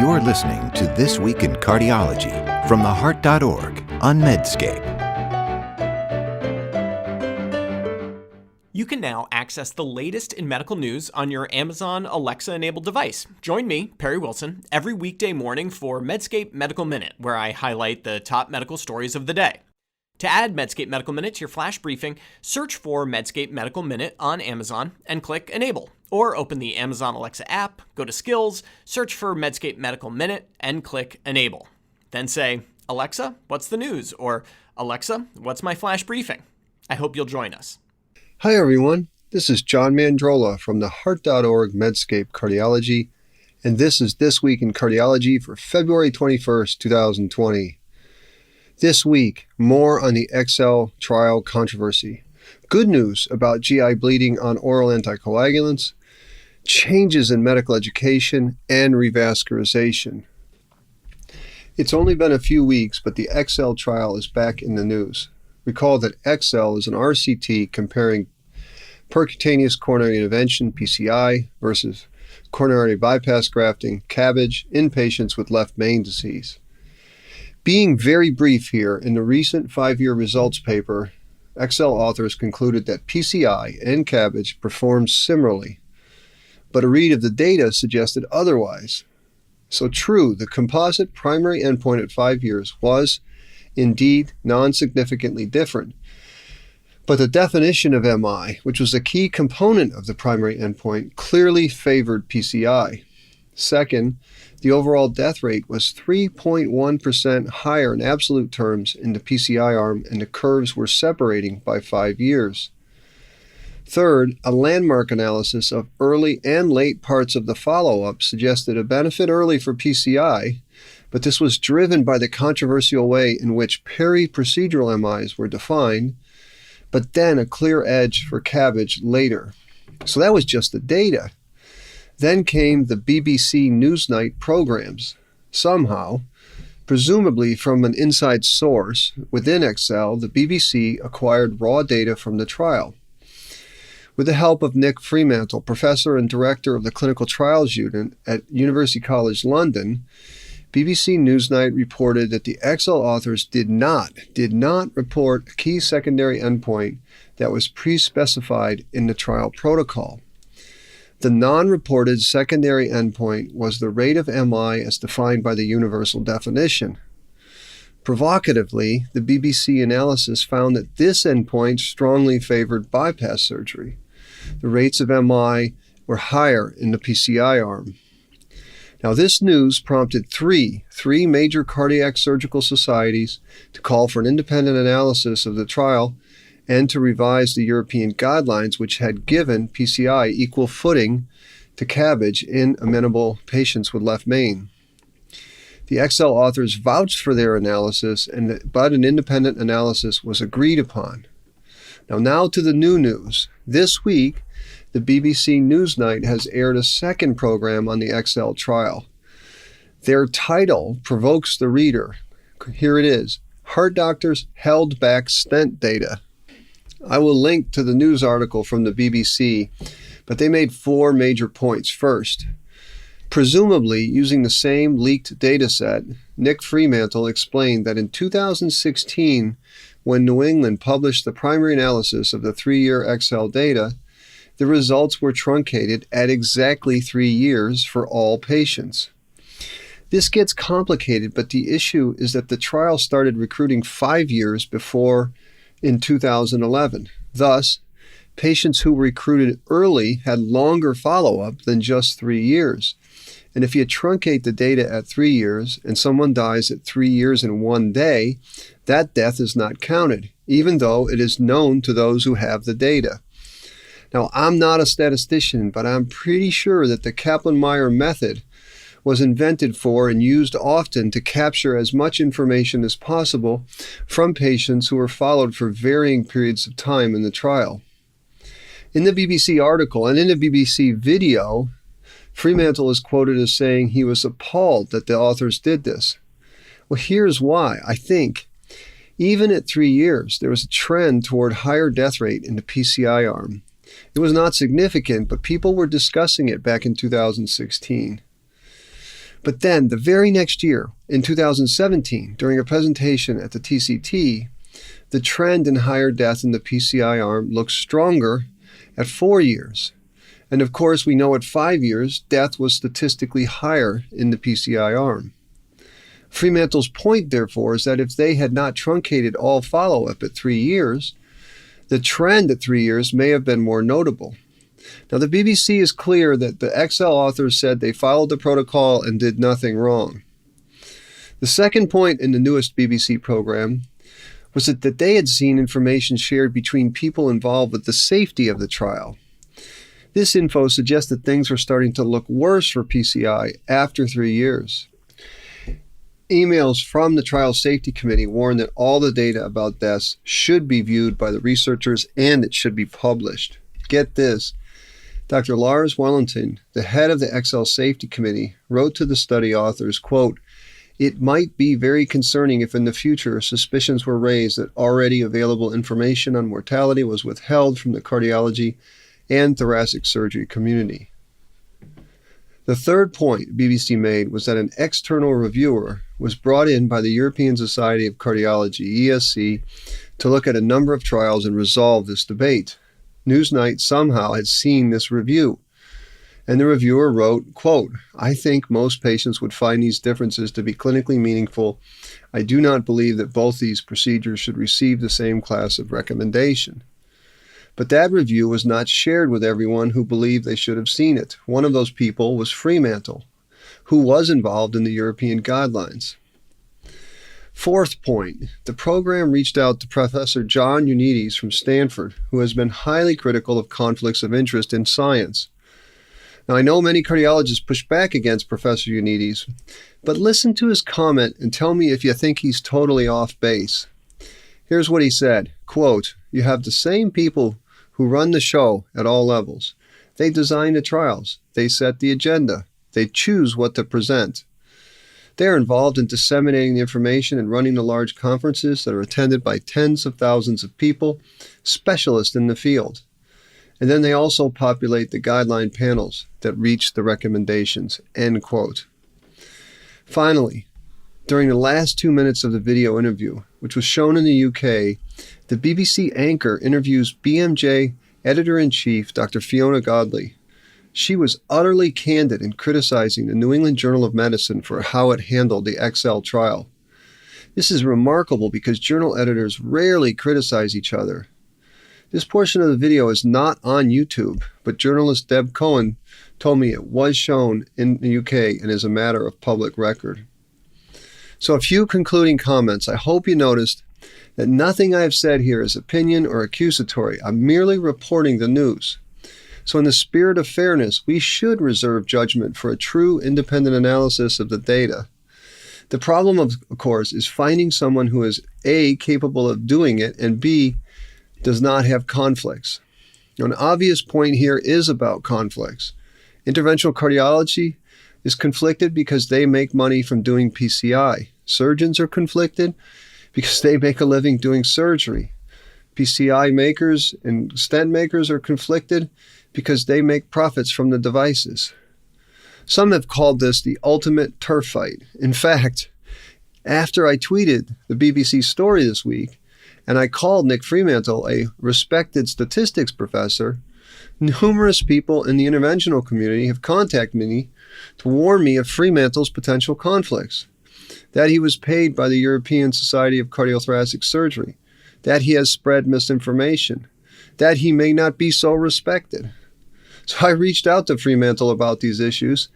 You're listening to This Week in Cardiology from theheart.org on Medscape. You can now access the latest in medical news on your Amazon Alexa-enabled device. Join me, Perry Wilson, every weekday morning for Medscape Medical Minute, where I highlight the top medical stories of the day. To add Medscape Medical Minute to your flash briefing, search for Medscape Medical Minute on Amazon and click Enable. Or open the Amazon Alexa app, go to Skills, search for Medscape Medical Minute, and click Enable. Then say, Alexa, what's the news? Or Alexa, what's my flash briefing? I hope you'll join us. Hi everyone, this is John Mandrola from theheart.org Medscape Cardiology, and this is This Week in Cardiology for February 21st, 2020. This week, more on the XL trial controversy. Good news about GI bleeding on oral anticoagulants, changes in medical education, and revascularization. It's only been a few weeks, but the XL trial is back in the news. Recall that XL is an RCT comparing percutaneous coronary intervention, PCI, versus coronary bypass grafting, CABG, in patients with left main disease. Being very brief here, in the recent 5-year results paper, XL authors concluded that PCI and CABG performed similarly, but a read of the data suggested otherwise. So true, the composite primary endpoint at 5 years was indeed non-significantly different. But the definition of MI, which was a key component of the primary endpoint, clearly favored PCI. Second, the overall death rate was 3.1% higher in absolute terms in the PCI arm, and the curves were separating by 5 years. Third, a landmark analysis of early and late parts of the follow-up suggested a benefit early for PCI, but this was driven by the controversial way in which peri-procedural MIs were defined, but then a clear edge for CABG later. So that was just the data. Then came the BBC Newsnight programs. Somehow, presumably from an inside source within XL, the BBC acquired raw data from the trial. With the help of Nick Fremantle, professor and director of the Clinical Trials Unit at University College London, BBC Newsnight reported that the XL authors did not report a key secondary endpoint that was pre-specified in the trial protocol. The non-reported secondary endpoint was the rate of MI as defined by the universal definition. Provocatively, the BBC analysis found that this endpoint strongly favored bypass surgery. The rates of MI were higher in the PCI arm. Now, this news prompted three major cardiac surgical societies to call for an independent analysis of the trial and to revise the European guidelines, which had given PCI equal footing to CABG in amenable patients with left main. The XL authors vouched for their analysis, but an independent analysis was agreed upon. Now to the new news. This week, the BBC Newsnight has aired a second program on the XL trial. Their title provokes the reader. Here it is: Heart Doctors Held Back Stent Data. I will link to the news article from the BBC, but they made 4 major points. First, presumably using the same leaked data set, Nick Fremantle explained that in 2016, when New England published the primary analysis of the 3-year XL data, the results were truncated at exactly 3 years for all patients. This gets complicated, but the issue is that the trial started recruiting 5 years before in 2011. Thus, patients who were recruited early had longer follow-up than just 3 years. And if you truncate the data at 3 years and someone dies at 3 years and 1 day, that death is not counted, even though it is known to those who have the data. Now, I'm not a statistician, but I'm pretty sure that the Kaplan-Meier method was invented for and used often to capture as much information as possible from patients who were followed for varying periods of time in the trial. In the BBC article and in the BBC video, Fremantle is quoted as saying he was appalled that the authors did this. Well, here's why. I think even at 3 years, there was a trend toward higher death rate in the PCI arm. It was not significant, but people were discussing it back in 2016. But then, the very next year, in 2017, during a presentation at the TCT, the trend in higher death in the PCI arm looks stronger at 4 years. And of course, we know at 5 years, death was statistically higher in the PCI arm. Fremantle's point, therefore, is that if they had not truncated all follow-up at 3 years, the trend at 3 years may have been more notable. Now, the BBC is clear that the Excel authors said they followed the protocol and did nothing wrong. The second point in the newest BBC program was that they had seen information shared between people involved with the safety of the trial. This info suggests that things were starting to look worse for PCI after 3 years. Emails from the Trial Safety Committee warn that all the data about deaths should be viewed by the researchers and it should be published. Get this. Dr. Lars Wellington, the head of the Excel Safety Committee, wrote to the study authors, quote, "It might be very concerning if in the future suspicions were raised that already available information on mortality was withheld from the cardiology and thoracic surgery community." The third point BBC made was that an external reviewer was brought in by the European Society of Cardiology, ESC, to look at a number of trials and resolve this debate. Newsnight somehow had seen this review, and the reviewer wrote, quote, "I think most patients would find these differences to be clinically meaningful. I do not believe that both these procedures should receive the same class of recommendation." But that review was not shared with everyone who believed they should have seen it. One of those people was Fremantle, who was involved in the European guidelines. Fourth point, the program reached out to Professor John Ioannidis from Stanford, who has been highly critical of conflicts of interest in science. Now, I know many cardiologists push back against Professor Ioannidis, but listen to his comment and tell me if you think he's totally off base. Here's what he said, quote, "You have the same people who run the show at all levels. They design the trials. They set the agenda. They choose what to present. They are involved in disseminating the information and running the large conferences that are attended by tens of thousands of people, specialists in the field. And then they also populate the guideline panels that reach the recommendations," end quote. Finally, during the last 2 minutes of the video interview, which was shown in the UK, the BBC anchor interviews BMJ Editor-in-Chief Dr. Fiona Godley. She was utterly candid in criticizing the New England Journal of Medicine for how it handled the XL trial. This is remarkable because journal editors rarely criticize each other. This portion of the video is not on YouTube, but journalist Deb Cohen told me it was shown in the UK and is a matter of public record. So a few concluding comments. I hope you noticed that nothing I have said here is opinion or accusatory. I'm merely reporting the news. So in the spirit of fairness, we should reserve judgment for a true independent analysis of the data. The problem, of course, is finding someone who is A, capable of doing it, and B, does not have conflicts. Now, an obvious point here is about conflicts. Interventional cardiology is conflicted because they make money from doing PCI. Surgeons are conflicted because they make a living doing surgery. PCI makers and stent makers are conflicted because they make profits from the devices. Some have called this the ultimate turf fight. In fact, after I tweeted the BBC story this week, and I called Nick Fremantle a respected statistics professor, numerous people in the interventional community have contacted me to warn me of Fremantle's potential conflicts, that he was paid by the European Society of Cardiothoracic Surgery, that he has spread misinformation, that he may not be so respected. So I reached out to Fremantle about these issues,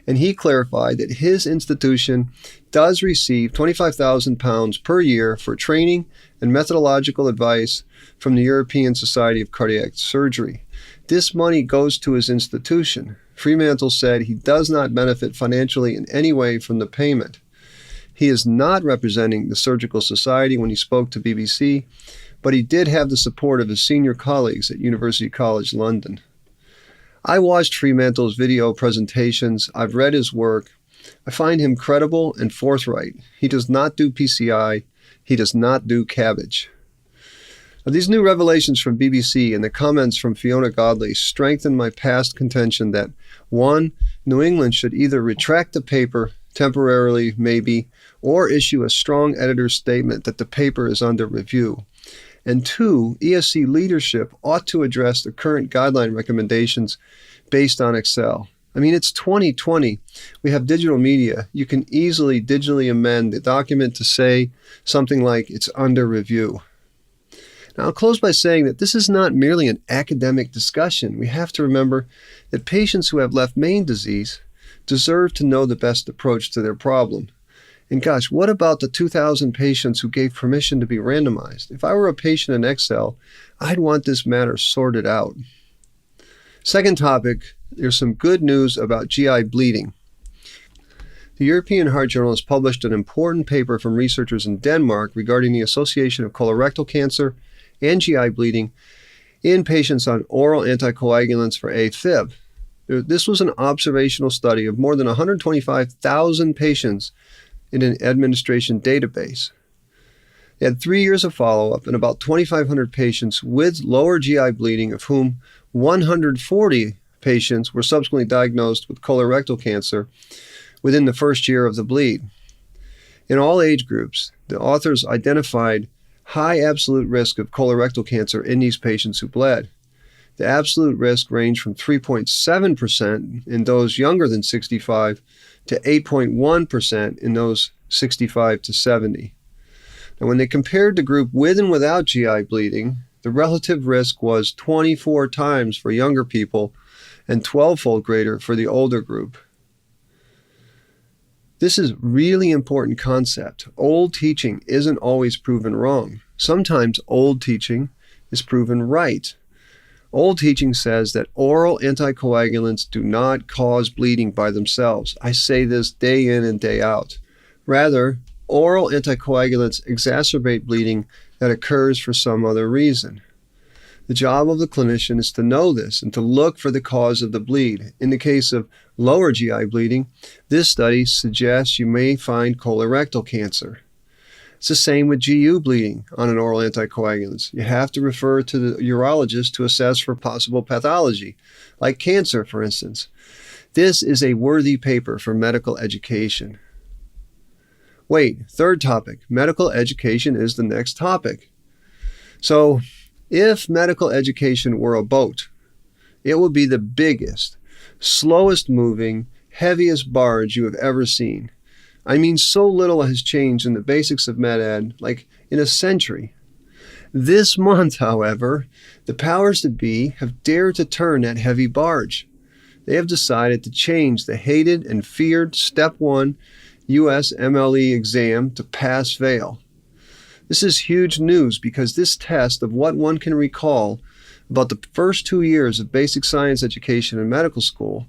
and he clarified that his institution does receive £25,000 per year for training and methodological advice from the European Society of Cardiac Surgery. This money goes to his institution. Fremantle said he does not benefit financially in any way from the payment. He is not representing the Surgical Society when he spoke to BBC, but he did have the support of his senior colleagues at University College London. I watched Fremantle's video presentations. I've read his work. I find him credible and forthright. He does not do PCI. He does not do cabbage. Now, these new revelations from BBC and the comments from Fiona Godley strengthen my past contention that, 1, New England should either retract the paper temporarily maybe, or issue a strong editor's statement that the paper is under review. And 2, ESC leadership ought to address the current guideline recommendations based on Excel. I mean, it's 2020. We have digital media. You can easily digitally amend the document to say something like it's under review. Now, I'll close by saying that this is not merely an academic discussion. We have to remember that patients who have left main disease deserve to know the best approach to their problem. And gosh, what about the 2,000 patients who gave permission to be randomized? If I were a patient in Excel, I'd want this matter sorted out. Second topic, there's some good news about GI bleeding. The European Heart Journal has published an important paper from researchers in Denmark regarding the association of colorectal cancer and GI bleeding in patients on oral anticoagulants for AFib. This was an observational study of more than 125,000 patients in an administration database. They had 3 years of follow-up and about 2,500 patients with lower GI bleeding, of whom 140 patients were subsequently diagnosed with colorectal cancer within the first year of the bleed. In all age groups, the authors identified high absolute risk of colorectal cancer in these patients who bled. The absolute risk ranged from 3.7% in those younger than 65 to 8.1% in those 65 to 70. Now, when they compared the group with and without GI bleeding, the relative risk was 24 times for younger people and 12-fold greater for the older group. This is really important concept. Old teaching isn't always proven wrong. Sometimes old teaching is proven right. Old teaching says that oral anticoagulants do not cause bleeding by themselves. I say this day in and day out. Rather, oral anticoagulants exacerbate bleeding that occurs for some other reason. The job of the clinician is to know this and to look for the cause of the bleed. In the case of lower GI bleeding, this study suggests you may find colorectal cancer. It's the same with GU bleeding on an oral anticoagulant. You have to refer to the urologist to assess for possible pathology, like cancer, for instance. This is a worthy paper for medical education. Wait, third topic, medical education is the next topic. So, if medical education were a boat, it would be the biggest, slowest moving, heaviest barge you have ever seen. I mean, so little has changed in the basics of med ed, like in a century. This month, however, the powers that be have dared to turn that heavy barge. They have decided to change the hated and feared Step 1 U.S. MLE exam to pass-fail. This is huge news because this test of what one can recall about the first 2 years of basic science education in medical school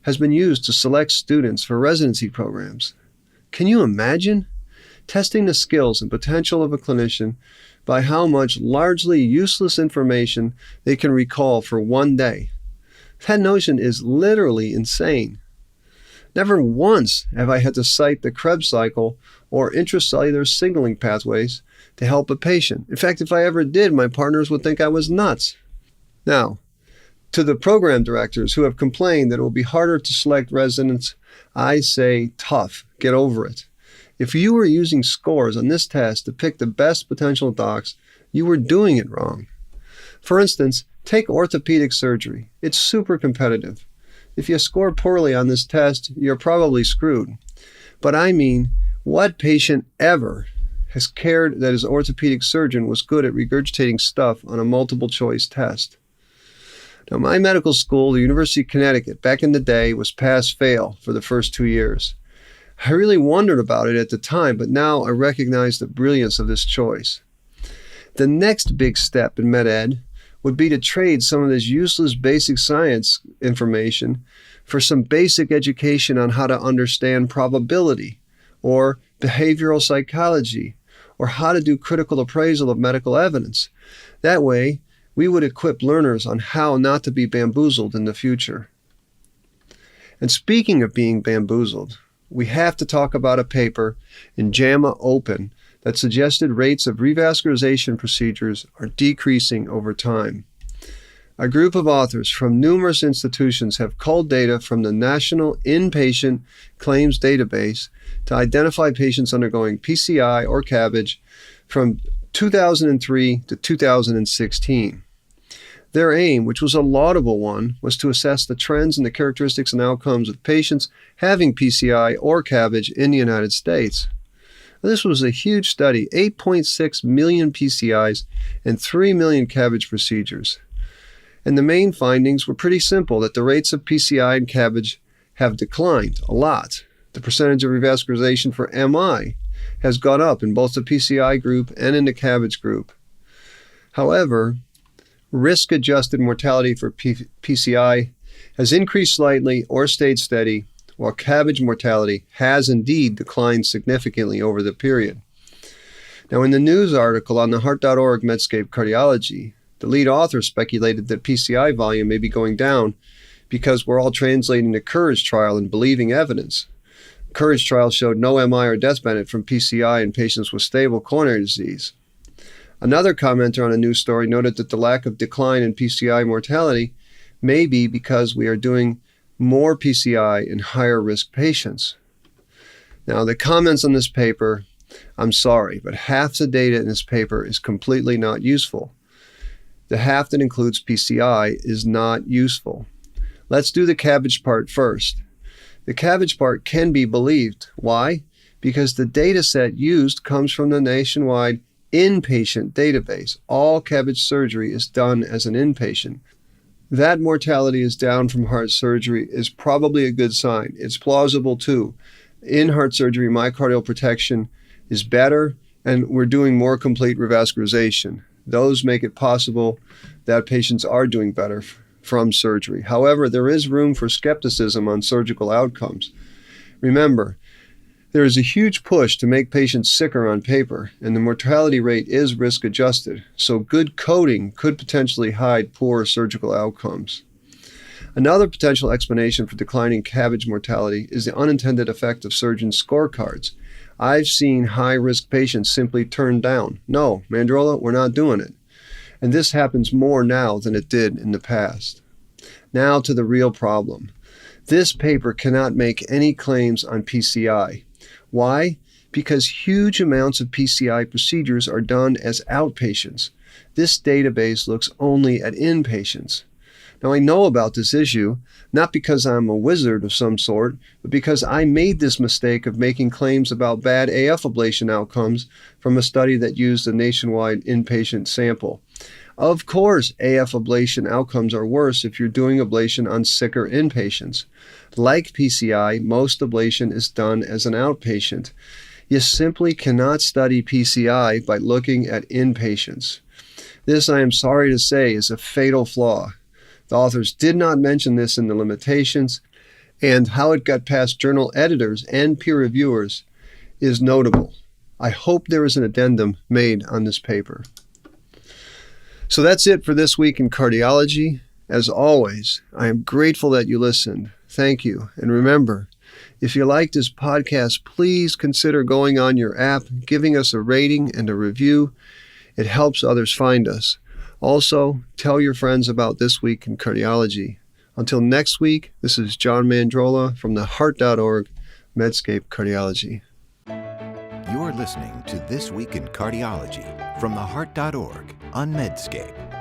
has been used to select students for residency programs. Can you imagine? Testing the skills and potential of a clinician by how much largely useless information they can recall for one day. That notion is literally insane. Never once have I had to cite the Krebs cycle or intracellular signaling pathways to help a patient. In fact, if I ever did, my partners would think I was nuts. Now, to the program directors who have complained that it will be harder to select residents, I say tough, get over it. If you were using scores on this test to pick the best potential docs, you were doing it wrong. For instance, take orthopedic surgery. It's super competitive. If you score poorly on this test, you're probably screwed. But I mean, what patient ever has cared that his orthopedic surgeon was good at regurgitating stuff on a multiple choice test? Now, my medical school, the University of Connecticut, back in the day was pass-fail for the first 2 years. I really wondered about it at the time, but now I recognize the brilliance of this choice. The next big step in med ed would be to trade some of this useless basic science information for some basic education on how to understand probability, or behavioral psychology, or how to do critical appraisal of medical evidence. That way, we would equip learners on how not to be bamboozled in the future. And speaking of being bamboozled, we have to talk about a paper in JAMA Open that suggested rates of revascularization procedures are decreasing over time. A group of authors from numerous institutions have culled data from the National Inpatient Claims Database to identify patients undergoing PCI or CABG from 2003 to 2016. Their aim, which was a laudable one, was to assess the trends and the characteristics and outcomes of patients having PCI or CABG in the United States. This was a huge study, 8.6 million PCIs and 3 million CABG procedures. And the main findings were pretty simple, that the rates of PCI and CABG have declined a lot. The percentage of revascularization for MI has gone up in both the PCI group and in the CABG group. However, risk-adjusted mortality for PCI has increased slightly or stayed steady, while CABG mortality has indeed declined significantly over the period. Now, in the news article on the Heart.org Medscape Cardiology, the lead author speculated that PCI volume may be going down because we're all translating the COURAGE trial and believing evidence. The COURAGE trial showed no MI or death benefit from PCI in patients with stable coronary disease. Another commenter on a news story noted that the lack of decline in PCI mortality may be because we are doing more PCI in higher risk patients. Now, the comments on this paper, I'm sorry, but half the data in this paper is completely not useful. The half that includes PCI is not useful. Let's do the CABG part first. The CABG part can be believed. Why? Because the data set used comes from the nationwide inpatient database. All CABG surgery is done as an inpatient. That mortality is down from heart surgery is probably a good sign. It's plausible too. In heart surgery, myocardial protection is better, and we're doing more complete revascularization. Those make it possible that patients are doing better from surgery. However, there is room for skepticism on surgical outcomes. Remember, there is a huge push to make patients sicker on paper, and the mortality rate is risk adjusted, so good coding could potentially hide poor surgical outcomes. Another potential explanation for declining CABG mortality is the unintended effect of surgeons' scorecards. I've seen high-risk patients simply turned down. No, Mandrola, we're not doing it. And this happens more now than it did in the past. Now to the real problem. This paper cannot make any claims on PCI. Why? Because huge amounts of PCI procedures are done as outpatients. This database looks only at inpatients. Now, I know about this issue, not because I'm a wizard of some sort, but because I made this mistake of making claims about bad AF ablation outcomes from a study that used a nationwide inpatient sample. Of course, AF ablation outcomes are worse if you're doing ablation on sicker inpatients. Like PCI, most ablation is done as an outpatient. You simply cannot study PCI by looking at inpatients. This, I am sorry to say, is a fatal flaw. The authors did not mention this in the limitations, and how it got past journal editors and peer reviewers is notable. I hope there is an addendum made on this paper. So that's it for this week in cardiology. As always, I am grateful that you listened. Thank you. And remember, if you like this podcast, please consider going on your app, giving us a rating and a review. It helps others find us. Also, tell your friends about This Week in Cardiology. Until next week, this is John Mandrola from the Heart.org Medscape Cardiology. You're listening to This Week in Cardiology from the Heart.org on Medscape.